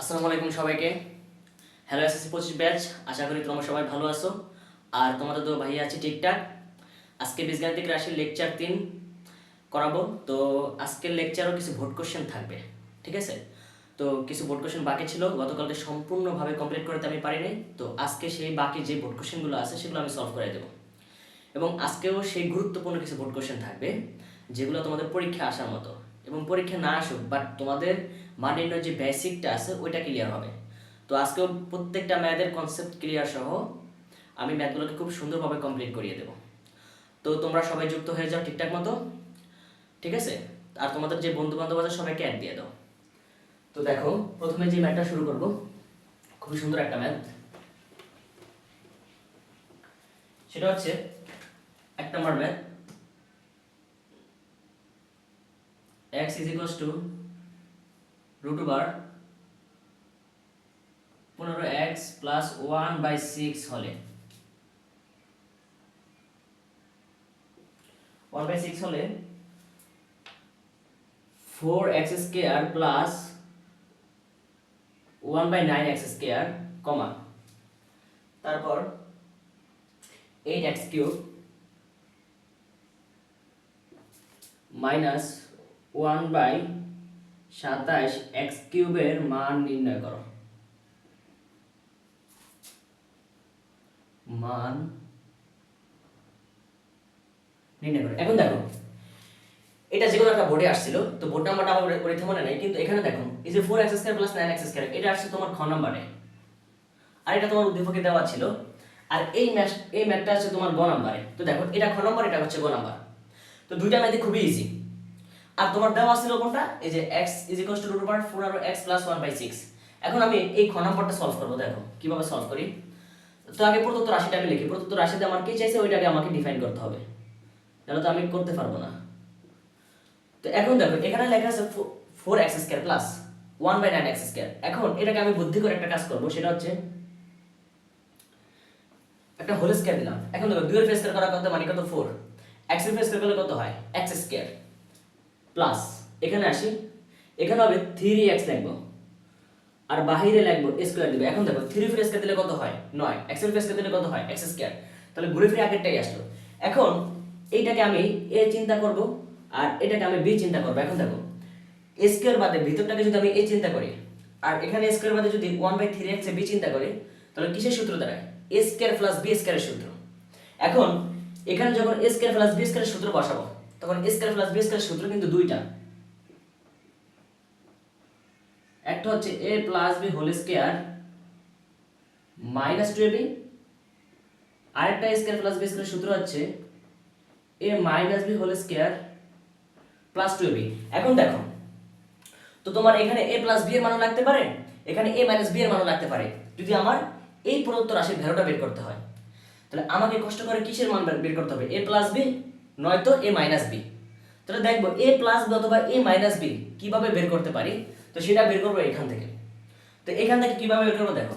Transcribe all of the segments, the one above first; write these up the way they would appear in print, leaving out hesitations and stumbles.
আসসালামু আলাইকুম সবাইকে। হ্যালো এসএসসি 25 ব্যাচ, আশা করি তোমরা সবাই ভালো আছো। আর তোমাদের তো ভাই আছে ঠিকঠাক। আজকে বীজগাণিতিক রাশির লেকচার 3 করাবো। তো আজকের লেকচারও কিছু ভোট কোশ্চেন থাকবে, ঠিক আছে? তো কিছু ভোট কোশ্চেন বাকি ছিল, গতকালকে সম্পূর্ণভাবে কমপ্লিট করতে আমি পারিনি। তো আজকে সেই বাকি যে ভোট কোশ্চেনগুলো আছে সেগুলো আমি সলভ করে দেবো। এবং আজকেও সেই গুরুত্বপূর্ণ কিছু ভোট কোশ্চেন থাকবে যেগুলো তোমাদের পরীক্ষা আসার মতো, এবং পরীক্ষা না আসুক বাট তোমাদের মাননীয় যে বেসিকটা আছে ওইটা ক্লিয়ার হবে। তো আজকেও প্রত্যেকটা ম্যাথের কনসেপ্ট ক্লিয়ার সহ আমি ম্যাথগুলোকে খুব সুন্দরভাবে কমপ্লিট করিয়ে দেবো। তো তোমরা সবাই যুক্ত হয়ে যাও ঠিকঠাক মতো, ঠিক আছে? আর তোমাদের যে বন্ধু বান্ধব আছে সবাইকে অ্যাড দিয়ে দাও। তো দেখো, প্রথমে যে ম্যাথটা শুরু করব, খুবই সুন্দর একটা ম্যাথ। সেটা হচ্ছে 1 নম্বর math, x is equals to root over 15x plus 1/6 হলে 1/6 হলে 4x square plus 1/9x square কমা তারপর 8x cube মাইনাস 1/27x কিউবের মান নির্ণয় করো। মান নির্ণয় করো। এখন দেখো, এটা যেকোনো একটা বোর্ডে আসছিল, তো বোর্ড নাম্বারটা আমার পরীক্ষা মনে নেই, কিন্তু এখানে দেখো এই যে 4x square plus 9x square এটা আসছে তোমার খ নাম্বারে, আর এটা তোমার উদ্দীপকে দেওয়া ছিল। আর এই ম্যাথটা আছে তোমার গ নাম্বারে। তো দেখো, এটা খ নাম্বার, এটা হচ্ছে গ নাম্বার। তো দুইটা ম্যাথই খুবই ইজি। আর তোমার দেওয়া ছিল কোনটা? এই যে x = √4x + 1/6। এখন আমি এই খ নাম্বারটা সলভ করব। দেখো কিভাবে সলভ করি। তো আগে প্রদত্ত রাশিটা আমি লিখি। প্রদত্ত রাশিতে আমার কি চাইছে ওইটাকে আমাকে ডিফাইন করতে হবে, তাহলে তো আমি করতে পারবো না। তো এখন দেখো, এখানে লেখা আছে 4x square plus 1/9x square. এখন এটাকে আমি বুদ্ধি করে একটা কাজ করব, সেটা হচ্ছে একটা হোল স্কয়ার দিলাম। এখন দেখো 2 এর ফেস স্কয়ার করা কত, মানে কত 4। x এর ফেস স্কয়ার করলে কত হয়? x স্কয়ার প্লাস এখানে আসি, এখানে হবে 3x লিখবো আর বাহিরে লিখবো স্কয়ার দিব। এখন দেখো 3 এর স্কয়ার দিলে কত হয়? 9। x এর স্কয়ার দিলে কত হয়? x square. তাহলে ঘুরে ফিরে আগেরটাই আসলো। এখন এইটাকে আমি a চিন্তা করব আর এটাকে আমি b চিন্তা করব। এখন দেখো, a স্কয়ার বাদে ভিতরটাকে যদি আমি a চিন্তা করি আর এখানে a স্কয়ার বাদে যদি 1/3x এ b চিন্তা করি, তাহলে কিসের সূত্র দাঁড়ায়? a স্কয়ার প্লাস b স্কয়ারের সূত্র। এখন এখানে যখন a স্কয়ার প্লাস b স্কয়ারের সূত্র বসাবো, তখন a স্কয়ার প্লাস b স্কয়ারের সূত্র কিন্তু দুইটা। একটা হচ্ছে a plus b whole square minus 2ab, আরেকটা a স্কয়ার প্লাস b স্কয়ারের সূত্র হচ্ছে a minus b whole square plus 2ab। এখন দেখো, তো তোমার এখানে a প্লাস b এর মানও লাগতে পারে, এখানে a মাইনাস b এর মানও লাগতে পারে, যদি আমার এই প্রদত্ত রাশির ভ্যালুটা বের করতে হয়। তাহলে আমাকে কষ্ট করে কিসের মান বের করতে হবে? a প্লাস b নয়তো a মাইনাস b। তাহলে দেখবো a প্লাস b অথবা a মাইনাস b কিভাবে বের করতে পারি, তো সেটা বের করবো এখান থেকে। তো এখান থেকে কিভাবে বের করবো? দেখো,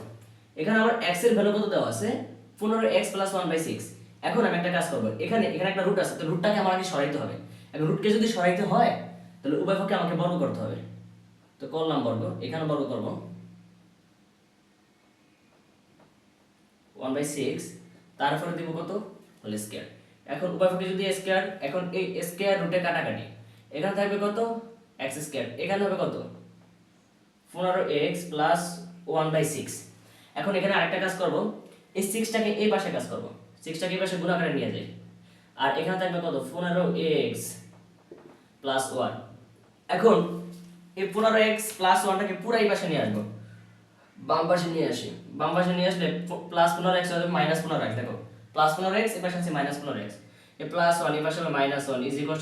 এখানে আমার x এর ভ্যালু কত দেওয়া আছে? 15x + 1/6। এখন আমি একটা কাজ করব, এখানে একটা রুট আছে, তো রুটটাকে আমাকে সরাইতে হবে। এখন রুটকে যদি সরাইতে হয় তাহলে উভয় পক্ষে আমাকে বর্গ করতে হবে। তো করলাম বর্গ, এখানে বর্গ করব 1/6, তারপরে দেব কত? Whole square. এখন উভয় পক্ষে যদি স্কয়ার, এখন এই স্কয়ার রুটে কাটাকাটি, এখানে থাকবে কত? x স্কয়ার, এখানে হবে কত? 15x + 1/6। এখন এখানে আরেকটা কাজ করব, এই 6টাকে এই পাশে কাজ করব, 6টাকে এই পাশে গুণ আকারে নিয়ে যাই। আর এখানে থাকবে কত? 15x + 1। এখন এই 15x + 1টাকে পুরো এই পাশে নিয়ে আসবো, বাম পাশে নিয়ে আসি। বাম পাশে নিয়ে আসলে +15x হবে -15x। দেখো, +15x এই পাশে আছে -15x, এই +1 এই পাশে হবে -1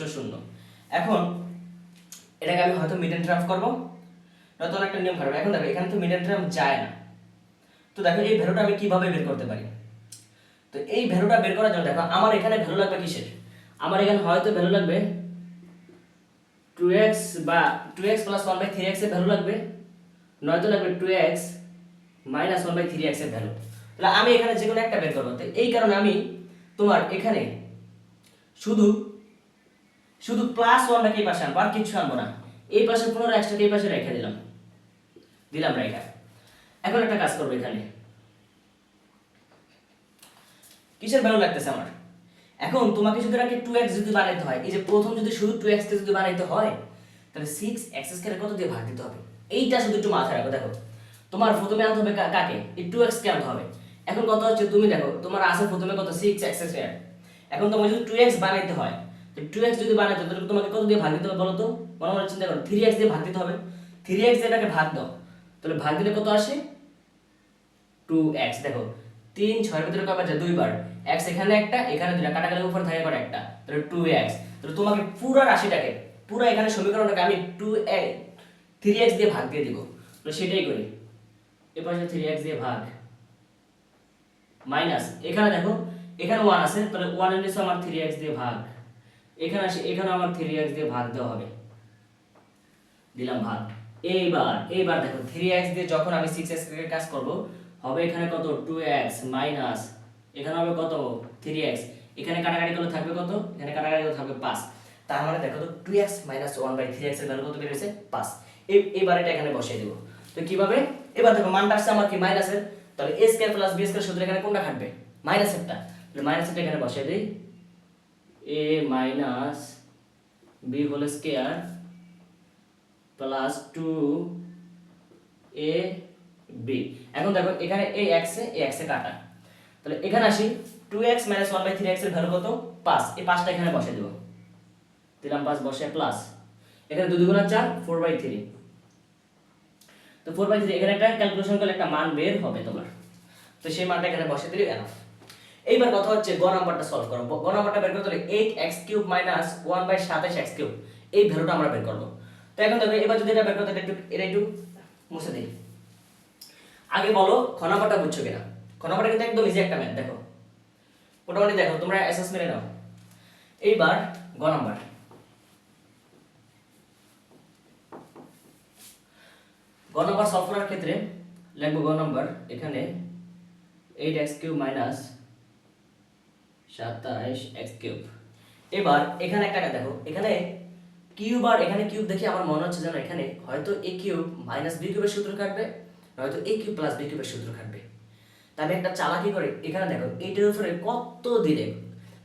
= 0। এখন এটাকে আমি হয়তো মিডল টার্ম করব, নয়তো একটা নিয়ম খারাপ। এখন দেখো, এখানে তো মিডল টার্ম যায় না। তো দেখো, এই ভ্যালুটা আমি কিভাবে বের করতে পারি? তো এই ভ্যালুটা বের করার জন্য দেখো, আমার এখানে ভ্যালু লাগবে কিসের? আমার এখানে হয়তো ভ্যালু লাগবে 2x বা 2x + 1/3x এর ভ্যালু লাগবে, নয়তো লাগবে 2x - 1/3x এর ভ্যালু। তাহলে আমি এখানে যে কোনো একটা বের করব। তো এই কারণে আমি তোমার এখানে শুধু +1টাকে এই পাশে আনবো, আর কিছু আনবো না। এই পাশে 15x টাকে এই পাশে রেখে দিলাম রেখা। এখন একটা কাজ করবো, এখানে কিসের ভ্যালু লাগতেছে আমার? এখন তোমাকে যদি এটাকে 2x যদি বানাইতে হয়, এই যে প্রথম যদি শুধু 2x কে যদি বানাইতে হয়, তাহলে 6x² কত দিয়ে ভাগ দিতে হবে, এইটা শুধু একটু মাথায় রাখো। দেখো তোমার প্রথমে আনতে হবে কাকে, এই 2x কে আনতে হবে। এখন কত হচ্ছে, তুমি দেখো তোমার আছে প্রথমে কত 6x²। এখন তোমাকে যদি 2x বানাইতে হয়, তো 2x যদি বানাইতে হয় তাহলে তোমাকে কত দিয়ে ভাগ দিতে হবে বলো তো? মনে মনে চিন্তা করো, 3x দিয়ে ভাগ দিতে হবে। 3x দিয়ে এটাকে ভাগ দাও, তাহলে ভাগ দিলে কত আসে? 2x। দেখো 3 6 এর ভিতরে কয়বার যায়? দুইবার। x এখানে একটা, এখানে দুইটা, কাটাকাটি উপর থাকে করে একটা, তাহলে 2x। তাহলে তোমাকে পুরো রাশিটাকে, পুরো এখানে সমীকরণটাকে আমি 3x দিয়ে ভাগ দিয়ে দিব। তো সেটাই করি, এই পাশে 3x দিয়ে ভাগ, মাইনাস এখানে দেখো এখানে 1 আছে, তাহলে 1 এর নিচে আমার 3x দিয়ে ভাগ, এখানে আসে এখানে আমার 3x দিয়ে ভাগ দেওয়া হবে, দিলাম ভাগ। এইবার দেখো 3x দিয়ে যখন আমি 6x এর কাজ করব, হবে এখানে কত 2x মাইনাস এখানে হবে কত 3x, এখানে কাটাকাটি করলে থাকবে কত, এখানে কাটাকাটি করলে থাকবে 5। তার মানে দেখো তো 2x 1/3x এর ভ্যালু কত বের হয়েছে? 5। এইবার এটা এখানে বসিয়ে দেব। তো কিভাবে? এবার দেখো মানটা আসছে আমার কি মাইনাসের, তাহলে a square plus b square সূত্র এখানে কোনটা খাটবে? মাইনাসেরটা। তাহলে মাইনাসেরটা এখানে বসিয়ে দেই, a minus b whole square plus 2ab। এখন দেখো এখানে এই x এ কাটা, তাহলে এখানে আসি 2x 1/3x এর ভ্যালু কত? 5। এই 5টা এখানে বসিয়ে দেব, দিলাম 5 বসে প্লাস এখানে 2 2 4 4/3। তো 4/3 এখানে একটা ক্যালকুলেশন করলে একটা মান বের হবে তোমার, তো সেই মানটা এখানে বসিয়ে দিলে এনাফ। এইবার কথা হচ্ছে গ নাম্বারটা সলভ করব। গ নাম্বারটা বের করতে হলে 8x³ - 1/27x³, এই ভ্যালুটা আমরা বের করব। তো এখন দেখো এবার যদি এটা বের করতে এটা একটু মুছে দিই। আগে বলো খ নাম্বারটা বুঝছো কিনা? খ নাম্বারটা কিন্তু একদম ইজি একটা ম্যাথ, দেখো মোটামুটি দেখো তোমরা এসএস মেরে নাও। এইবার গ নাম্বার, গ নাম্বার সলভ করার ক্ষেত্রে লিখব গ নাম্বার এখানে 8x³ - 27x³। এবার এখানে একটা দেখো, এখানে কিউব আর এখানে কিউব দেখে আমার মনে হচ্ছে যেন এখানে হয়তো a³ - b³ এর সূত্র কাটবে, হয়তো a³ + b³ এর সূত্র কাটবে। তাই আমি একটা চালাকি করে এখানে দেখো 8 এর উপরে কত দিলে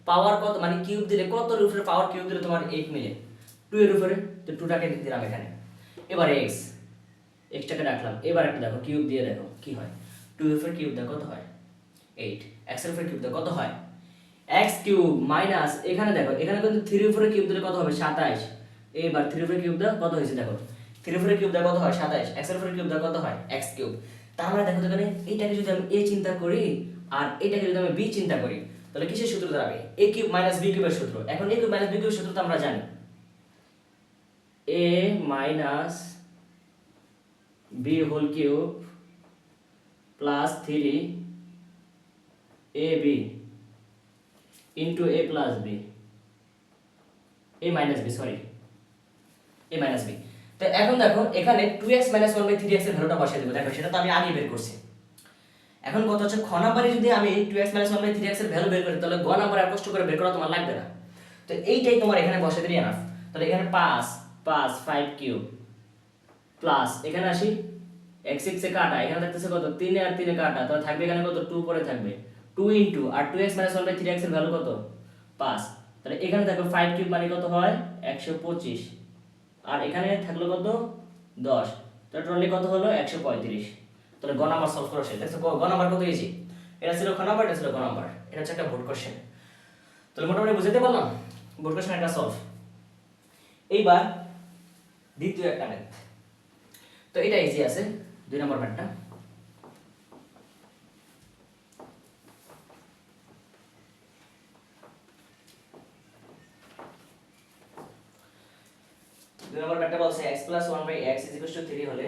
পাওয়ার কত, মানে কিউব দিলে কত এর উপরে পাওয়ার কিউব দিলে তোমার 8 মিলে 2 এর উপরে, তো 2টাকে দিলাম এখানে। এবার এক্সটাকে রাখলাম। এবার একটা দেখো কিউব দিয়ে দেখো কি হয়, 2 এর উপরে কিউব দাও কত হয়? 8। x এর উপরে কিউব দাও কত হয়? x³ মাইনাস এখানে দেখো এখানে কিন্তু 3 এর উপরে কিউব দিলে কত হবে? 27। এবার 3 এর উপরে কিউব দাও কত হয়েছে দেখো, 3 এর উপরে কিউব দাও কত হয়? 27। x এর উপরে কিউব দাও কত হয়? x³। তার মানে দেখো তো এখানে এইটাকে যদি আমি a চিন্তা করি আর এটাকে যদি আমি b চিন্তা করি, তাহলে কিসের সূত্র দাঁড়াবে? a³ - b³ এর সূত্র। এখন a³ - b³ এর সূত্র তো আমরা জানি, a minus b whole cube plus 3ab into a plus b, a minus b, sorry a minus b। তো এখন দেখো এখানে 2x - 1/3x এর ভ্যালুটা বসিয়ে দেব। দেখো সেটা তো আমি আগে বের করছি। এখন কত হচ্ছে, খ নাম্বারে যদি আমি 2x - 1/3x এর ভ্যালু বের করি, তাহলে গ নাম্বারে আর কষ্ট করে বের করা তোমার লাগবে না। তো এইটাই তোমার এখানে বসিয়ে দিলে এনাফ। তাহলে এখানে 5 5 5³ প্লাস এখানে আসি x এ কাটা, এখানে দেখতেছে কত 3 আর 3 এ কাটা, তাহলে থাকবে এখানে কত 2 পরে থাকবে 2 ইনটু আর 2x - 1/3x এর ভ্যালু কত 5। তাহলে এখানে দেখো 5³ মানে কত হয় 125, আর এখানে থাকলো কত 10, তাহলে টোটালি কত হলো 135। তাহলে গ নাম্বার সলভ করা শেষ। দেখছো গ নাম্বার কত ইজি, এটা ছিল খ নাম্বার, এটা ছিল গ নাম্বার, এটা হচ্ছে একটা বোর্ড কোশ্চেন। তাহলে মোটামুটি বুঝতে পারলাম বোর্ড কোশ্চেন একটা সলভ। এইবার দ্বিতীয় একটা ম্যাথ, তো এটা ইজি আছে 2 নম্বর ম্যাথটা। দুই নম্বর ম্যাথটা বলছে x + 1/x = 3 হলে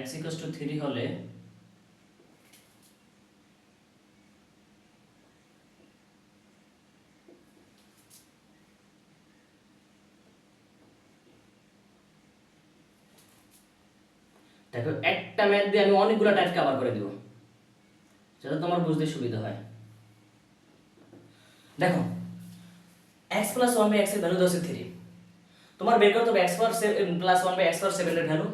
x = 3 হলে দেখো একটা ম্যাথ দিয়ে আমি অনেকগুলো টাইপ কভার করে দিব, যাতে তোমার বুঝতে সুবিধা হয়। দেখো x plus one by x এর ভ্যালু দেওয়া আছে 3, তোমার বের করতে হবে x power 7 plus 1 by x power 7 এর value,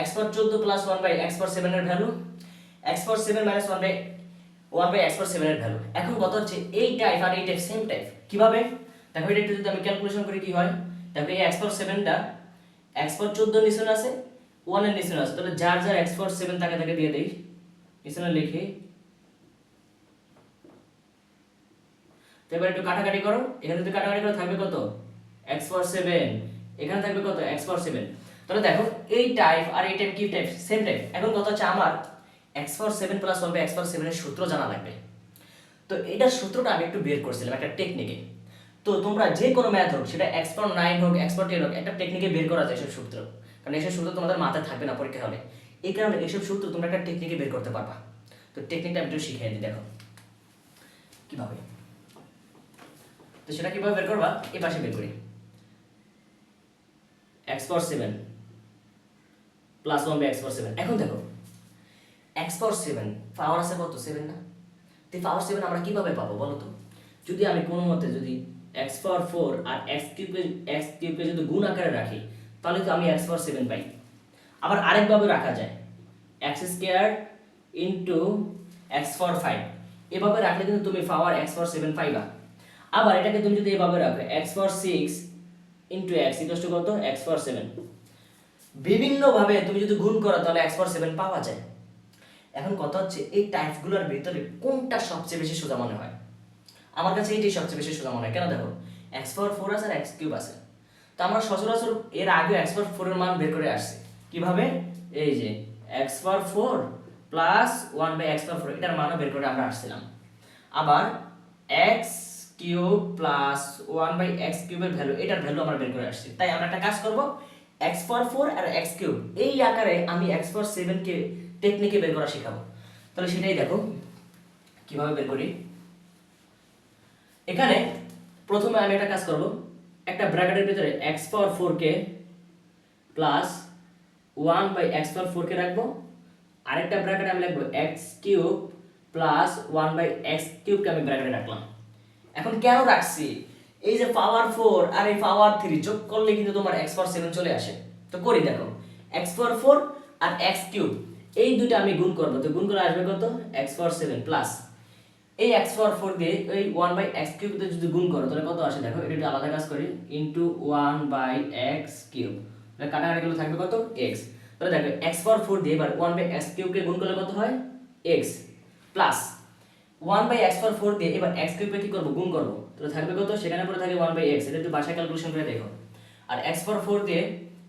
x power 14 plus 1 by x power 7 এর value, x power 7 minus 1 by x power 7 এর ভ্যালু। এখন কত হচ্ছে এই টাইপ আর এই টাইপ সেম টাইপ, কিভাবে দেখো এটা একটু যদি আমি ক্যালকুলেশন করি কি হয়, দেখো এই x পাওয়ার 7 টা x পাওয়ার 14 নিচে আছে 1 এর নিচে আছে, তাহলে যার যার x পাওয়ার 7 তাকে তাকে দিয়ে দেই, নিচে লিখি। তো এবার একটু কাটাকাটি করো, এখানে যদি কাটাকাটি করো থাকবে কত x পাওয়ার 7, এখানে থাকবে কত x পাওয়ার 7। তাহলে দেখো এই টাইপ আর এই টাইপ কি টাইপ সেম টাইপ। এখন কথা হচ্ছে আমার x power 7 plus 1 by x power 7 এর সূত্র জানা লাগবে। তো এটার সূত্রটা আমি একটু বের করছিলাম একটা টেকনিকে। তো তোমরা যে কোনো ম্যাথ হোক, সেটা x পাওয়ার 9 হোক x পাওয়ার 10 হোক, একটা টেকনিকে বের করা যায় এসব সূত্র, কারণ এসব সূত্র তোমাদের মাথায় থাকবে না পরীক্ষা হলে, এই কারণে এসব সূত্র তোমরা একটা টেকনিকে বের করতে পারবা। তো টেকনিকটা আমি একটু শিখিয়ে দিই, দেখো কিভাবে। তো সেটা কিভাবে বের করবা, এই পাশে বের করি x power 7 plus 1 by x power 7। এখন দেখো x পাওয়ার 7 পাওয়ার আছে কত 7 না, তো পাওয়ার 7 আমরা কিভাবে পাবো বলো তো। যদি আমি কোনো মতে যদি x পাওয়ার 4 আর x কিউবকে যদি গুণ আকারে রাখি, তাহলে তো আমি x পাওয়ার 7 পাই। আবার আরেকভাবে রাখা যায় x স্কয়ার ইনটু x পাওয়ার 5, এভাবে রাখলে কিন্তু তুমি পাওয়ার x পাওয়ার 7 পাইবা। আবার এটাকে তুমি যদি এভাবে রাখো x power 6 into x equal to কত x পাওয়ার 7, বিভিন্ন ভাবে তুমি যদি গুণ করো তাহলে x পাওয়ার 7 পাওয়া যায়। এখন কথা হচ্ছে এই টাইপগুলোর ভিতরে কোনটা সবচেয়ে বেশি সোজা মনে হয়, আমার কাছে এইটাই সবচেয়ে বেশি সোজা মনে হয়। কেন দেখো x পাওয়ার 4 আছে আর x কিউব আছে, তো আমরা সচরাচর এর আগে x পাওয়ার 4 এর মান বের করে আসছি কিভাবে, এই যে x power 4 plus 1 by x power 4 এটার মানও বের করে আমরা আসছিলাম। আবার x cube plus 1 by x কিউবের ভ্যালু, এটার ভ্যালু আমরা বের করে আসছি। তাই আমরা একটা কাজ করব, x পাওয়ার 4 আর x কিউব এই আকারে আমি x পাওয়ার 7 কে টেকনিকে বের করা শেখাবো। তাহলে সেটাই দেখো কিভাবে বের করি। এখানে প্রথমে আমি একটা কাজ করব, একটা ব্র্যাকেটের ভিতরে x পাওয়ার 4 কে প্লাস 1 বাই x পাওয়ার 4 কে রাখবো, আরেকটা ব্র্যাকেটে আমি লিখব x cube plus 1 by x cube কে আমি ব্র্যাকেটে রাখলাম। এখন কেন রাখছি, এই যে পাওয়ার 4 আর এই পাওয়ার 3 যোগ করলে কিন্তু তোমার x পাওয়ার 7 চলে আসে। তো করি দেখো x পাওয়ার 4 আর x কিউব এই দুটো আমি গুণ করব, তো গুণ করে আসবে কত x পাওয়ার 7 প্লাস এই x পাওয়ার 4 দিয়ে এই 1 বাই x কিউব তে যদি গুণ করো তাহলে কত আসে দেখো, এটা আলাদা কাজ করি ইনটু 1 বাই x কিউব, তাহলে কাটাকাটি করলে থাকবে কত x। তাহলে দেখো x পাওয়ার 4 দিয়ে এবার 1 বাই x কিউব কে গুণ করলে কত হয় x plus 1 by x power 4 দিয়ে এবার x কিউব কে কি করব গুণ করব, তাহলে থাকবে কত, সেখানে পরে থাকে 1 বাই x, এটা একটু বাসায় ক্যালকুলেশন করে দেখো। আর x পাওয়ার 4 দিয়ে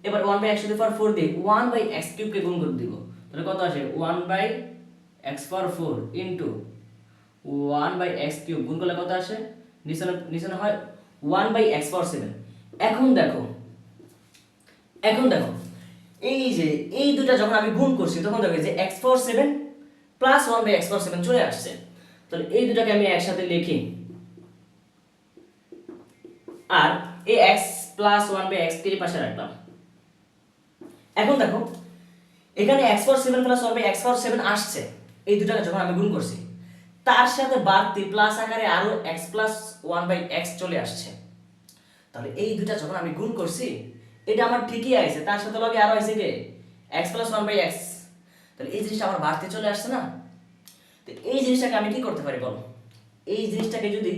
এবার 1 by x to the power 4 দিয়ে 1 বাই x কিউব কে গুণ করে দিব, তাহলে কত আসে 1 by x power 4 into 1 by x cube গুণ করলে কত আসে, নিচে হয় 1 বাই x পাওয়ার 7। এখন দেখো এই যে এই দুটো যখন আমি গুণ করছি তখন দেখো যে x power 7 plus 1 by x power 7 চলে আসছে। তাহলে এই দুটাকে আমি একসাথে লিখি, আর এই x প্লাস 1 বাই x কে পাশে রাখলাম। এখন দেখো এখানে x power 7 plus 1 by x power 7 আসছে, এই দুটাকে যখন আমি গুণ করছি তার সাথে বাড়তি প্লাস আকারে আরো x প্লাস 1 বাই x চলে আসছে। তাহলে এই দুটা যখন আমি গুণ করছি এটা আমার ঠিকই আইছে, তার সাথে লগে আরো আইছে কি x প্লাস 1 বাই x, তাহলে এই জিনিসটা আমার বাড়তি চলে আসছে না। তো এই জিনিসটাকে আমি কি করতে পারি বলো, এই জিনিসটাকে যদি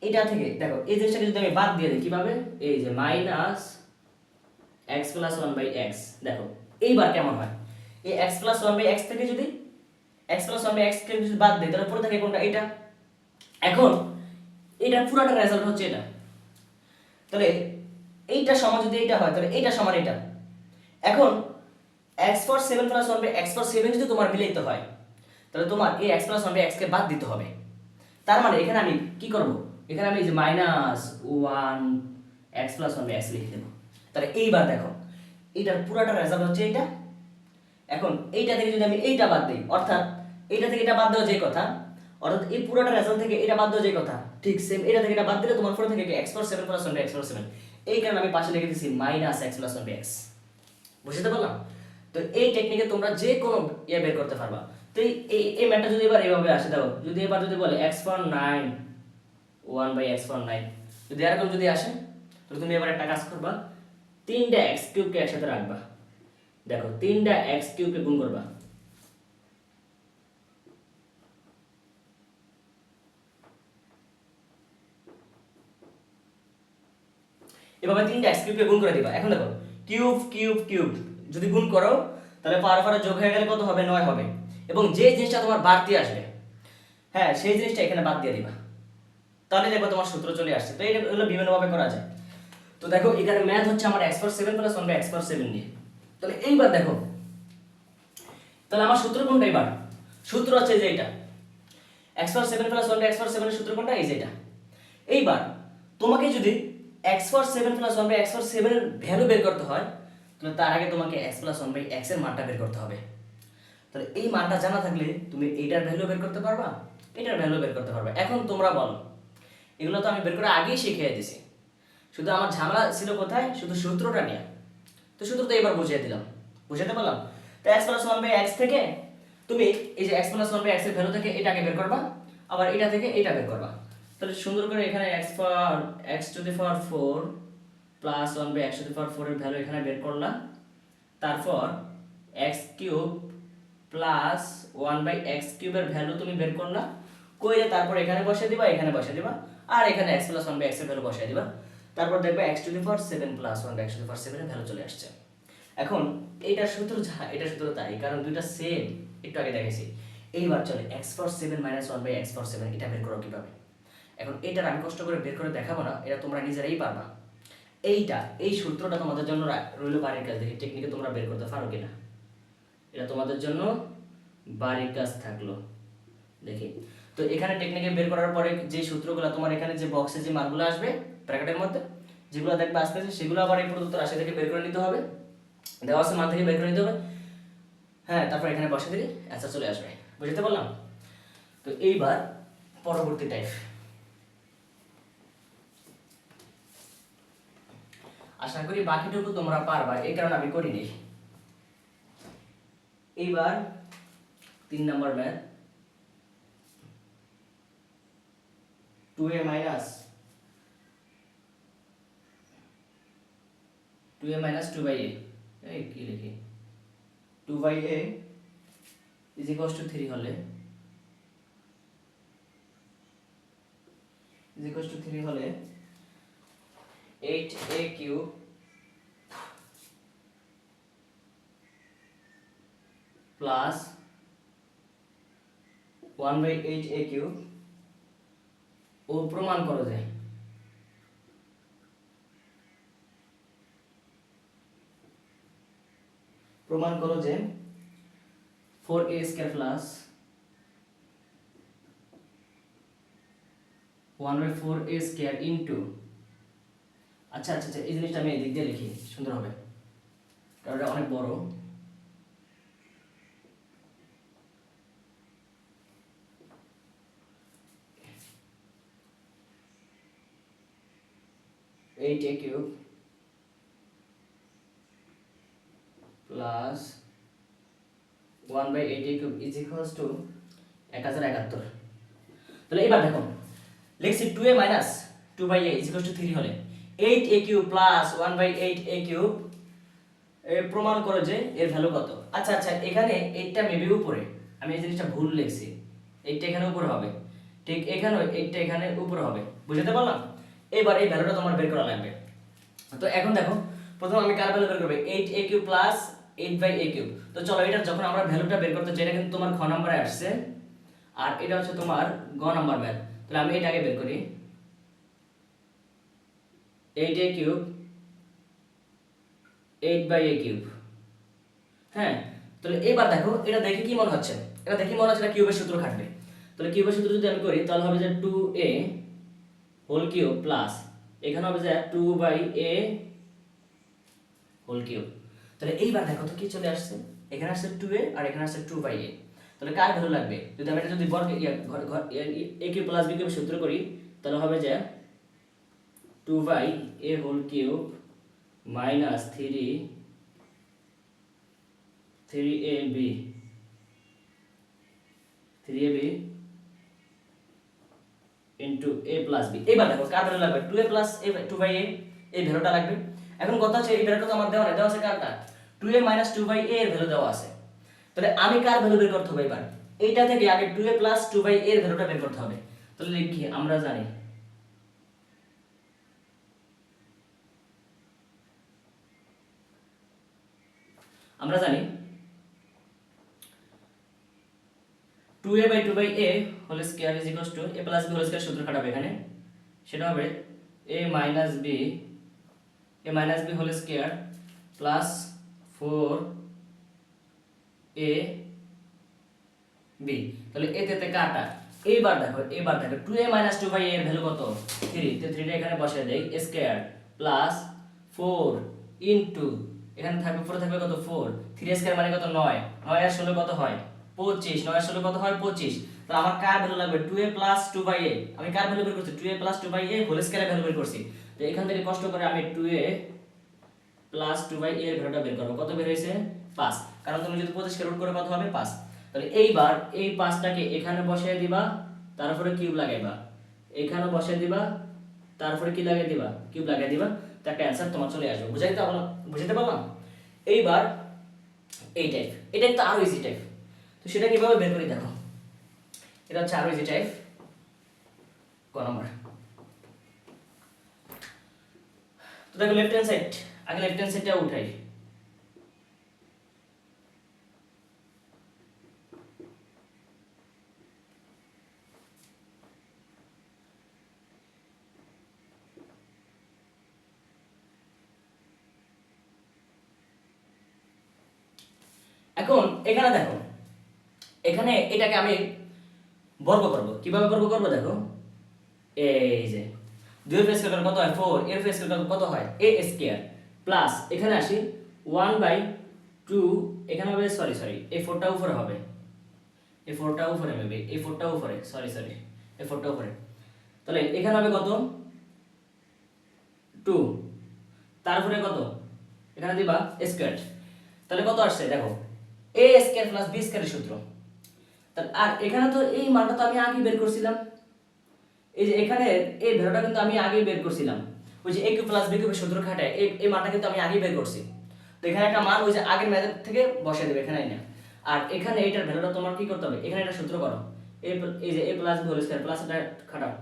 এটা থেকে দেখো এই জিনিসটাকে যদি আমি বাদ দিয়ে দিই কিভাবে, এই যে minus x plus 1 by x, দেখো এইবার কেমন হয়, এই x প্লাস 1 বাই x থেকে যদি x প্লাস 1 বাই x কে যদি বাদ দেই তাহলে পুরো থাকে কোনটা, এটা। এখন এটা পুরোটা রেজাল্ট হচ্ছে এটা, তাহলে এইটা সমান যদি এইটা হয় তাহলে এইটা সমান এটা। এখন x power 7 plus 1 by x power 7 যদি তোমার মিলাইতে হয় তাহলে তোমার এই x প্লাস 1 বাই x কে বাদ দিতে হবে। তার মানে এখানে আমি কি করব, এখানে আমি এই যে minus 1 x plus 1 by x লিখে দেব। তাহলে এইবার দেখো এইটার পুরোটা রেজাল্ট হচ্ছে এটা। এখন এইটা থেকে যদি আমি এইটা বাদ দেই, অর্থাৎ এইটা থেকে এটা বাদ দেওয়া যে কথা, অর্থাৎ এই পুরোটা রেজাল্ট থেকে এটা বাদ দেওয়া যে কথা, ঠিক সেম এটা থেকে এটা বাদ দিলে তোমার পুরো থেকে x power 7 plus 1 by x power 7, এই কারণে আমি পাশে লিখে দিয়েছি minus x plus 1 by x। বুঝতে পারলাম? তো এই টেকনিকে তোমরা যে কোনো ইয়ে বের করতে পারবা। তো এই ম্যাথটা যদি এবার এইভাবে আসে, দেখো যদি এবার যদি বলে x পাওয়ার 9 1/x পাওয়ার 9। যদি এরকম যদি আসে তাহলে তুমি এবার একটা কাজ করবা, 3টা x কিউবকে একসাথে রাখবা। দেখো 3টা x কিউবকে গুণ করবা, এভাবে 3টা x কিউবকে গুণ করে দিবা। এখন দেখো কিউব কিউব কিউব যদি গুণ করো তাহলে পারস্পরিক যোগ হয়ে গেলে কত হবে? 9 হবে। এবং যে জিনিসটা তোমার বাড়তি আসবে, হ্যাঁ সেই জিনিসটা এখানে বাদ দিয়ে দিবা, তাহলে দেখো তোমার সূত্র চলে আসছে। তো এগুলো বিভিন্নভাবে করা যায়। তো দেখো এখানে ম্যাথ হচ্ছে আমার x পাওয়ার 7 প্লাস 1/x পাওয়ার 7 নিয়ে। তাহলে এইবার দেখো, তাহলে আমার সূত্র কোনটা? এবার সূত্র হচ্ছে যে এটা x পাওয়ার 7 প্লাস 1/x পাওয়ার 7 এর সূত্র কোনটা? এই যে এটা। এইবার তোমাকে যদি x পাওয়ার 7 প্লাস 1/x পাওয়ার 7 এর ভ্যালু বের করতে হয়, তাহলে তার আগে তোমাকে x প্লাস 1/x এর মানটা বের করতে হবে। তাহলে এই মানটা জানা থাকলে তুমি এইটার ভ্যালু বের করতে পারবা, এটার ভ্যালু বের করতে পারবা। এখন তোমরা বলো, এগুলো তো আমি বের করে আগেই শিখিয়ে দিছি, শুধু আমার ঝামেলা ছিল কোথায়? শুধু সূত্রটা নিয়ে। তো সূত্র তো এবার বুঝিয়ে দিলাম, বুঝাতে পারলাম। তো x প্লাস 1/x থেকে তুমি এই যে x প্লাস 1/x এর ভ্যালু থেকে এটাকে বের করবা, আবার এটা থেকে এটা বের করবা। তাহলে সুন্দর করে এখানে x to the power 4 plus 1/x to the power 4 এর ভ্যালু এখানে বের করলাম। তারপর x কিউব প্লাস 1/x কিউবের ভ্যালু তুমি বের করলা, কইরে তারপর এখানে বসিয়ে দিবা, এখানে বসিয়ে দিবা, আর এখানে x প্লাস 1/x এর ভ্যালু বসিয়ে দিবা। তারপর দেখবে x to the power 7 plus 1/x to the power 7 এর ভ্যালু চলে আসছে। এখন এইটা সূত্র যা, এটা সূত্র তাই, কারণ দুইটা সেম, একটু আগে দেখেছি। এইবার চলে x পাওয়ার 7 মাইনাস 1/x পাওয়ার 7, এটা বের করো কিভাবে? এখন এটার আমি কষ্ট করে বের করে দেখাবো না, এটা তোমরা নিজেরাই পারবা। এই সূত্রটা তোমাদের জন্য রইল বাড়ির কাজ, দেখি টেকনিকে তোমরা বের করতে পারো কিনা। এটা তোমাদের জন্য বাড়ির কাজ থাকলো, দেখি। তো এখানে টেকনিকে বের করার পরে যে সূত্রগুলো তোমার এখানে যে বক্সে যে মানগুলো আসবে ব্র্যাকেটের মধ্যে, যেগুলো দেখবে আসতেছে, সেগুলো আবার এই প্রদত্ত রাশি থেকে বের করে নিতে হবে, দেওয়া আছে মান থেকে বের করে নিতে হবে। হ্যাঁ, তারপর এখানে বসে দিলে অ্যান্সার চলে আসবে। বুঝতে পারলাম? তো এইবার পরবর্তী টাইপ, আশা করি বাকিটুকু তোমরা পারবা, এই কারণে আমি করিনি। এইবার 3 number math, 2a minus 2/a, এই কি লিখি, 2/a is equals to 3 হলে, is equals to 3 হলে 8a cube plus 1/8a cube ও প্রমাণ করো যে প্রমাণ করো যে 4a square plus 1/4a square into, আচ্ছা আচ্ছা আচ্ছা, এই জিনিসটা আমি এদিক দিয়ে লিখি, সুন্দর হবে, কারণ এটা অনেক বড়। Eight A cube plus 1/8a cube is equals two 1071। তাহলে এবার দেখো লিখছি 2a minus 2/a is equals two 3 হলে 8a cube plus 1/8a cube প্রমাণ করো যে এর ভ্যালু কত। আচ্ছা আচ্ছা, এখানে 8টা মেবি উপরে, আমি এই জিনিসটা ভুল লিখছি, 8টা এখানে উপরে হবে, ঠিক এখানেও 8টা এখানে উপরে হবে। বুঝতে পারলাম? এবার এই ভ্যালুটা তোমার বের করা লাগবে। তো এখন দেখো, প্রথম আমি কার ভ্যালু বের করব? 8a cube plus 8/a cube. তো চলো এটা যখন আমরা ভ্যালুটা বের করতে চাই, এটা কিন্তু তোমার খ নম্বরে আসছে, আর এটা হচ্ছে তোমার গ নাম্বার ম্যাথ। তাহলে আমি এটাকে বের করি, 8a কিউব 8/a কিউব। হ্যাঁ, তাহলে এবার দেখো এটা দেখে কি মনে হচ্ছে? এটা দেখে মনে হচ্ছে এটা কিউবের সূত্র খাটবে। তাহলে কিউবের সূত্র যদি আমি করি তাহলে হবে যে 2a হোল কিউব প্লাস, এখানে হবে যে 2/a হোল কিউব। তাহলে এইবার দেখো তো কি চলে আসছে, এখানে আসছে 2a আর এখানে আসছে 2/a। তাহলে কার ভ্যালু লাগবে? যদি আমি এটা যদি বর্গ a cube plus b cube সূত্র করি, তাহলে হবে যে 2/a whole cube minus 3ab into a plus b. এবার দেখো কার ভ্যালু লাগবে, 2a প্লাস a 2/a, এই ভ্যালুটা লাগবে। এখন কথা হচ্ছে এই ভ্যালুটা তো আমার দেওয়া নেই, দেওয়া আছে কারটা 2a মাইনাস 2/a এর ভ্যালু দেওয়া আছে। তাহলে আমি কার ভ্যালু বের করতে হবে এবার, এইটা থেকে আগে 2a প্লাস 2/a এর ভ্যালুটা বের করতে হবে। তাহলে লিখি, আমরা জানি আমরা জানি 2a/2/a whole square is equals to a plus b whole square. সূত্র খাটাবে এখানে, সেটা হবে a minus b whole square plus 4a b। তাহলে এতে তে কাটা। এইবার দেখো 2a মাইনাস 2/a এর ভ্যালু কত, 3। তো 3 টা এখানে বসিয়ে দেই, স্কয়ার প্লাস 4 ইনটু এখানে থাকবে 4 থাকবে কত 4, 3 স্কয়ার মানে কত 9, 9 আর 16 কত হয় 25, 9 আর 16 কত হয় 25। তাহলে আমার কার ভ্যালু লাগবে 2a প্লাস 2/a। আমি কার ভ্যালু বের করছি 2a plus 2/a whole স্কয়ারের value বের করছি। তো এখান থেকে কষ্ট করে আমি 2a প্লাস 2/a এর ভ্যালুটা বের করব। কত বের হইছে 5, কারণ তুমি যদি 25 কে রুট করে কত হবে 5। তাহলে এইবার এই 5টাকে এখানে বসিয়ে দিবা, তারপরে কিউব লাগাইবা, এখানে বসিয়ে দিবা, তারপরে কি লাগিয়ে দিবা কিউব লাগিয়ে দিবা, তো একটা অ্যানসার তোমার চলে আসবে। বুঝাইতে পারলাম? এইবার এই টাইপ, এটা তো আরো ইজি টাইপ। তো সেটা কিভাবে বের করি দেখো, এটা হচ্ছে আরো ইজি টাইপ। ক নাম্বার, তো দেখো লেফট হ্যান্ড সাইড, আগে লেফট হ্যান্ড সাইডটা উঠাই। এখন এখানে দেখো, এখানে এটাকে আমি বর্গ করব। কিভাবে বর্গ করব দেখো, এই যে 2 এর স্কয়ার কত হয় 4, এর স্কয়ার কত হয় a স্কয়ার প্লাস এখানে আসি 1/2, এখানে হবে সরি এই 4টা উপরে হবে, এই 4টা উপরে হবে, এই 4টা উপরে সরি এই 4টা উপরে। তাহলে এখানে হবে কত 2, তারপরে কত এখানে দিবা স্কয়ার। তাহলে কত আসছে দেখো a স্কয়ার প্লাস b স্কয়ারের সূত্র। তাহলে আর এখানে তো এই মানটা তো আমি আগে বের করছিলাম, এই যে এখানে এই ভ্যালুটা কিন্তু আমি আগে বের করছিলাম, ওই যে a কিউব প্লাস b কিউবের সূত্র খাটায় এই মানটা কিন্তু আমি আগে বের করছি। তো এখানে একটা মান ওই যে আগের মেথড থেকে বসিয়ে দেবে এখানে না। আর এখানে এটার ভ্যালুটা তোমার কি করতে হবে, এখানে একটা সূত্র করো, এই যে a plus b whole square plus এটা খাটাও।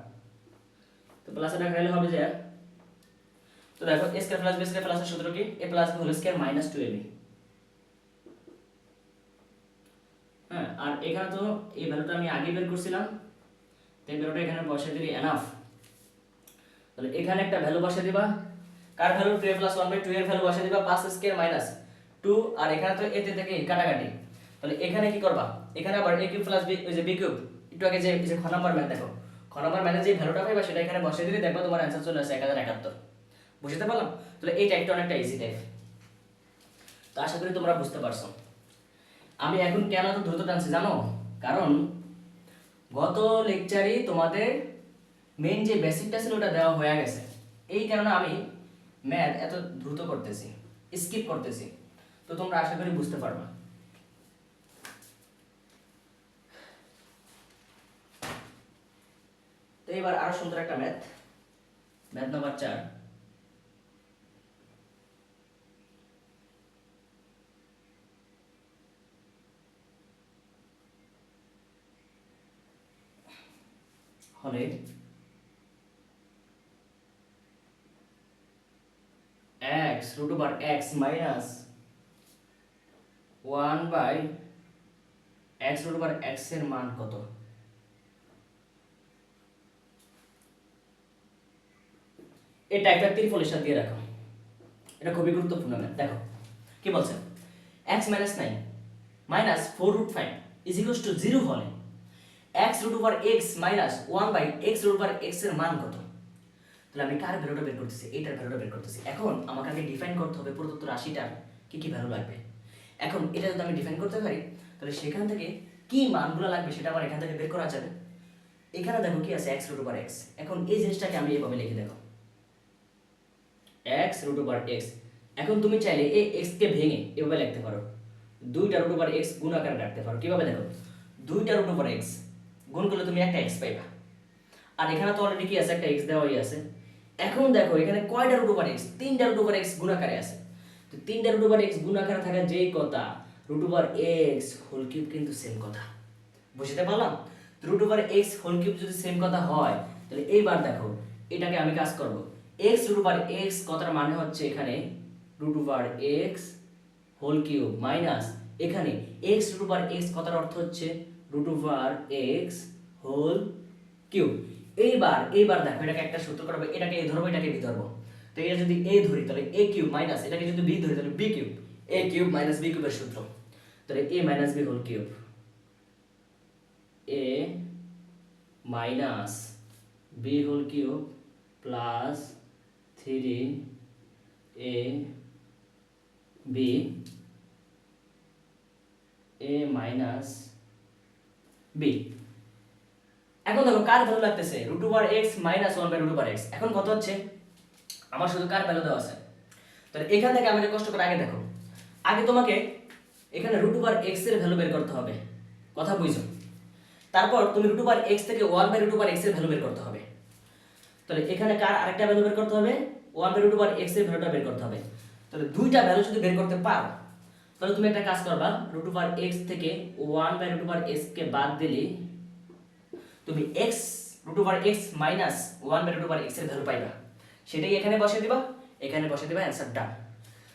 তো প্লাস এটা খাটালে হবে যে, তো দেখো a square plus b square প্লাসের সূত্র কি a plus b whole square minus 2ab। হ্যাঁ, আর এখানে তো এই ভ্যালুটা আমি আগে বের করছিলাম, তো এই ভ্যালুটা এখানে বসিয়ে দিলে এনাফ। তাহলে এখানে একটা ভ্যালু বসিয়ে দিবা, কার ভ্যালু 2a প্লাস 1/2 এর ভ্যালু বসিয়ে দিবা 5 স্কয়ার মাইনাস 2, আর এখানে তো এতে থেকে কাটাকাটি। তাহলে এখানে কি করবা, এখানে আবার a কিউব প্লাস b ওই যে b কিউব, একটু আগে যে খ নাম্বার ম্যাথ দেখো, খ নাম্বার ম্যাথে যে ভ্যালুটা পাইবা সেটা এখানে বসিয়ে দিলে দেখবা তোমার অ্যানসার চলে আসে 1071। বুঝতে পারলাম? তাহলে এই টাইপটা অনেকটা ইজি টাইপ। তো আশা করি তোমরা বুঝতে পারছো। আমি এখন কেন এত দ্রুত টানছি জানো, কারণ গত লেকচারে তোমাদের মেইন যে বেসিকটা ছিল ওটা দেওয়া হয়ে গেছে, এই কারণে আমি ম্যাথ এত দ্রুত করতেছি, স্কিপ করতেছি। তো তোমরা আশা করি বুঝতে পারবা। তো এবার আরো সুন্দর একটা ম্যাথ নাম্বার 4। হলে x root over x minus 1/x root over x এর মান কত? এটা একটা ত্রিফলের সাথে দিয়ে রাখো, এটা খুবই গুরুত্বপূর্ণ ম্যাথ। দেখো কি বলছে, x minus 9 minus 4√5 is equals to 0 হলে x root over x minus 1/x root over x এর মান কত? তাহলে আমি কার ভ্যালুটা বের করতেছি, এইটার ভ্যালুটা বের করতেছি। এখন আমাকে আগে ডিফাইন করতে হবে প্রদত্ত রাশিটার কি কি ভ্যালু লাগবে। এখন এটা যদি আমি ডিফাইন করতে পারি তাহলে সেখান থেকে কি মানগুলো লাগবে সেটা আমার এখান থেকে বের করা যাবে। এখানে দেখো কি আছে x root over x। এখন এই জিনিসটাকে আমি এভাবে লিখে দেখো x root over x। এখন তুমি চাইলে এই x কে ভেঙে এভাবে লিখতে পারো, 2টা root over x গুণ আকারে রাখতে পারো। কিভাবে দেখো, 2টা root over x গুণ করলে তুমি একটা x পাইবা, আর এখানে তো অলরেডি কি আছে, একটা এক্স দেওয়াই আছে। এখন দেখো এখানে কয়টা রুট ওভার এক্স, তিনটা রুট ওভার এক্স গুণাকারে আছে। তো তিনটা রুট ওভার এক্স গুণাকারে থাকা যেই কথা, root over x whole cube কিন্তু সেম কথা। বুঝতে পারলাম? Root over x whole cube যদি সেম কথা হয়, তাহলে এইবার দেখো এটাকে আমি কাজ করব। এক্স রুট ওভার এক্স কথার মানে হচ্ছে এখানে root over x whole cube minus এখানে এক্স রুট ওভার এক্স কথার অর্থ হচ্ছে root over x whole cube. এইবার দেখো এটাকে একটা সূত্র করবে, এটাকে এ ধরবো, এটাকে বি ধরবো। তো এটা যদি এ ধরি তাহলে এ কিউব মাইনাস এটাকে যদি বি ধরি তাহলে b cube, a cube minus b কিউবের সূত্র। তাহলে a minus b whole cube, a minus b whole cube plus 3 a b a minus b. এখন দেখো কার ভ্যালু লাগতেছে, রুট ওভার এক্স মাইনাস 1/রুট ওভার এক্স। এখন কত হচ্ছে, আমার শুধু কার ভ্যালু দেওয়া আছে। তাহলে এখান থেকে আমাকে কষ্ট করে আগে দেখো, আগে তোমাকে এখানে রুট ওভার এক্স এর ভ্যালু বের করতে হবে, কথা বুঝছো? তারপর তুমি রুট ওভার এক্স থেকে 1/রুট ওভার এক্স এর ভ্যালু বের করতে হবে। তাহলে এখানে কার আরেকটা ভ্যালু বের করতে হবে, 1/রুট ওভার এক্স এর ভ্যালুটা বের করতে হবে। তাহলে দুইটা ভ্যালু যদি বের করতে পারো, তাহলে তুমি একটা কাজ করবা, রুট ওভার এক্স থেকে 1/রুট ওভার এক্স কে বাদ দিলে তুমি x root over x minus 1/রুট ওভার x এর ভ্যালু পাইবা। সেটাই এখানে বসিয়ে দিবা, এখানে বসিয়ে দিবা, অ্যানসার ডান।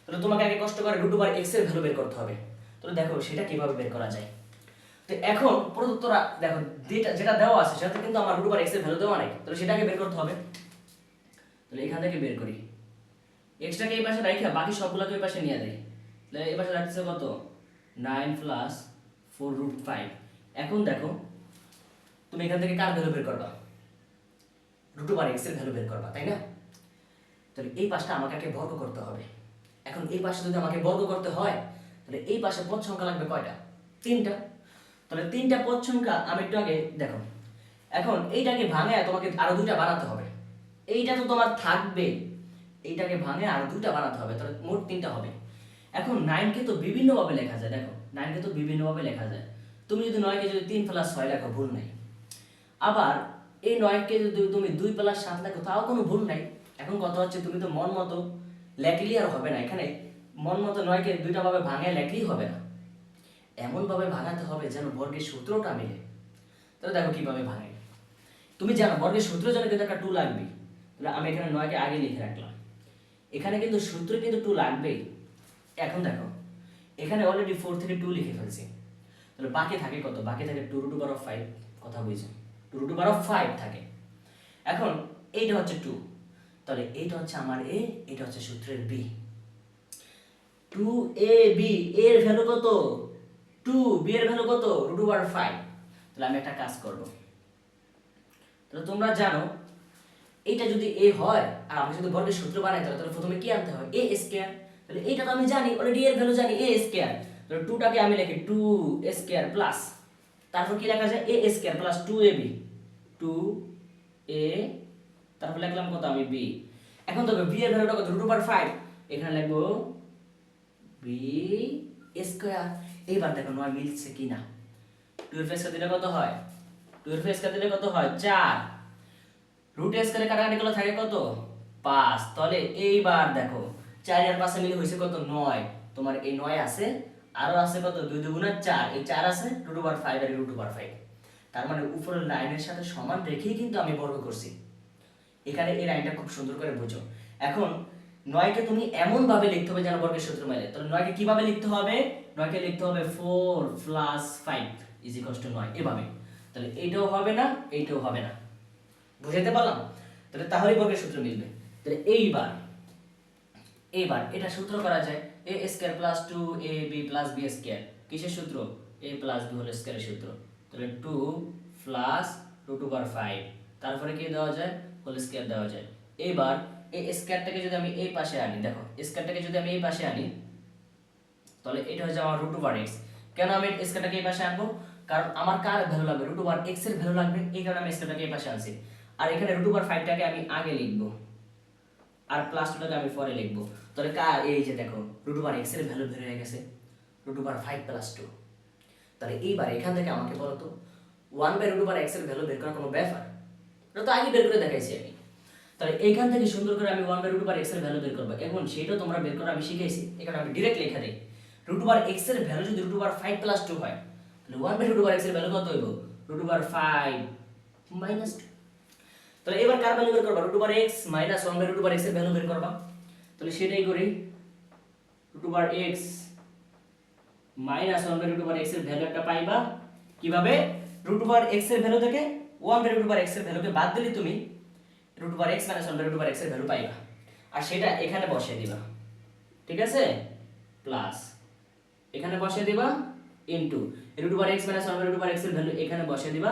তাহলে তোমাকে আগে কষ্ট করে রুট ওভার x এর ভ্যালু বের করতে হবে। তাহলে দেখো সেটা কিভাবে বের করা যায়। তো এখন প্রদত্তরা দেখো যেটা দেওয়া আছে সেটাতে কিন্তু আমার রুট ওভার x এর ভ্যালু দেওয়া নাই, তাহলে সেটাকে বের করতে হবে। তাহলে এখান থেকে বের করি, x টাকে এই পাশে রাখা বাকি সবগুলোকে এই পাশে নিয়ে যাই। তাহলে এই পাশে রাখতেছে কত, 9 প্লাস 4√5। এখন দেখো তুমি এখান থেকে কার ভ্যালু বের করবা, রুট ওভার এক্স এর ভ্যালু বের করবা, তাই না? তাহলে এই পাশটা আমাকে আগে বর্গ করতে হবে। এখন এই পাশে যদি আমাকে বর্গ করতে হয়, তাহলে এই পাশে পদ সংখ্যা লাগবে কয়টা, 3টা। তাহলে 3টা পদ সংখ্যা আমি একটু আগে দেখো। এখন এইটাকে ভাঙে তোমাকে আরো 2টা বানাতে হবে। এইটা তো তোমার থাকবে, এইটাকে ভাঙে আরো 2টা বানাতে হবে, তাহলে মোট 3টা হবে। এখন 9 কে তো বিভিন্ন ভাবে লেখা যায়, দেখো 9 কে তো বিভিন্ন ভাবে লেখা যায়। তুমি যদি 9 কে যদি 3 প্লাস 6 লেখো ভুল নাই, আবার এই 9 কে যদি তুমি 2 প্লাস 7 লেখো তাও কোনো ভুল নাই। এখন কথা হচ্ছে তুমি তো মন মতো লেখলেই আর হবে না, এখানে মন মতো 9 কে দুইটা ভাবে ভাঙে লেখলেই হবে না, এমন ভাবে ভাঙাতে হবে যেন বর্গের সূত্রটা মিলে। তাহলে দেখো কিভাবে ভাঙে, তুমি জানো বর্গের সূত্র জন্য কিন্তু একটা 2 লাগবে। তাহলে আমি এখানে 9 কে আগে লিখে রাখলাম, এখানে কিন্তু সূত্রে কিন্তু 2 লাগবেই। এখন দেখো এখানে অলরেডি 4 থেকে 2 লিখে ফেলছি, তাহলে বাকি থাকে কত, বাকি থাকে 2√5, কথা বুঝছো, 2√5 থাকে। এখন এইটা হচ্ছে 2, তাহলে এইটা হচ্ছে আমার a, এটা হচ্ছে সূত্রের b। 2ab এর ভ্যালু কত, 2b এর ভ্যালু কত, √5। তাহলে আমি একটা কাজ করব, তাহলে তোমরা জানো এইটা যদি a হয় আর আমি যদি বর্গের সূত্র বানাই তাহলে প্রথমে কি আনতে হয়, a স্কয়ার। তাহলে এইটা তো আমি জানি অলরেডি এর ভ্যালু জানি, a স্কয়ার। তাহলে 2 টাকে আমি লিখি 2 স্কয়ার প্লাস তারপর কি লেখা যায়, a square plus 2ab, 2a তারপর লিখলাম কত আমি b। এখন দেখো b এর ভ্যালুটা কত, √5, এখানে লিখবো b স্কয়ার। এইবার দেখো 9 মিলছে কিনা, 2 এর স্কয়ার দিলে কত হয়, 2 এর স্কয়ার দিলে কত হয় 4, রুট স্কয়ারে কাটাকাটি করলে থাকে কত 5। তাহলে এইবার দেখো 4 আর 5 মিলে হইছে কত 9, তোমার এই 9 আছে আরো আছে কত 2 2 4, এই 4 আছে √5 আর √5। তার মানে উপরের লাইনের সাথে সমান রেখেই কিন্তু আমি বর্গ করছি। এখানে এই লাইনটা খুব সুন্দর করে বুঝো। এখন 9 কে তুমি এমন ভাবে লিখতে হবে যেন বর্গের সূত্র মেলে। তাহলে 9 কে কিভাবে লিখতে হবে, 9 কে লিখতে হবে 4 + 5 = 9 এভাবে। তাহলে এইটাও হবে না, এইটাও হবে না, বুঝাইতে পারলাম? তাহলেই বর্গের সূত্র মিলবে। তাহলে এইবার এটা সূত্র করা যায়, a square plus 2ab plus b square, কিসের সূত্র, a প্লাস b হোল স্কয়ারের সূত্র। তাহলে 2 প্লাস √5, তারপরে কি দেওয়া যায়, হোল স্কয়ার দেওয়া যায়। এইবার এই স্কয়ারটাকে যদি আমি এই পাশে আনি, দেখো স্কয়ারটাকে যদি আমি এই পাশে আনি তাহলে এটা হচ্ছে আমার √x। কেন আমি স্কয়ারটাকে এই পাশে আনবো, কারণ আমার কার ভ্যালু লাগবে, √x এর ভ্যালু লাগবে, এই কারণে আমি স্কয়ারটাকে এই পাশে আনছি। আর এখানে √5 টাকে আমি আগে লিখবো আর প্লাস 2 টাকে আমি পরে লিখবো। তাহলে এই যে দেখো √x এর ভ্যালু বের হয়ে গেছে, √5 + 2। তাহলে এইবার এখান থেকে আমাকে বলো তো 1/√x এর ভ্যালু বের করা কোনো ব্যাপার, এটা তো আগে বের করে দেখাইছি আমি। তাহলে এইখান থেকে সুন্দর করে আমি 1/√x এর ভ্যালু বের করব। এখন সেটা তোমরা বের করা আমি শিখাইছি, এখানে আমি ডাইরেক্ট লিখে দেই। √x এর ভ্যালু যদি √5 + 2 হয় তাহলে 1/√x এর ভ্যালু কত হইব? √5 - 2। তাহলে এবার কার ভ্যালু বের করবা? √x - 1/√x এর ভ্যালু বের করবা। তাহলে সেটাই করি। √x - 1/√x এর ভ্যালু একটা পাইবা কিভাবে? √x এর ভ্যালু থেকে 1/√x এর ভ্যালুকে বাদ দিলে তুমি √x - 1/√x এর ভ্যালু পাইবা, আর সেটা এখানে বসিয়ে দিবা। ঠিক আছে? প্লাস এখানে বসিয়ে দিবা ইনটু √x - 1/√x এর ভ্যালু এখানে বসিয়ে দিবা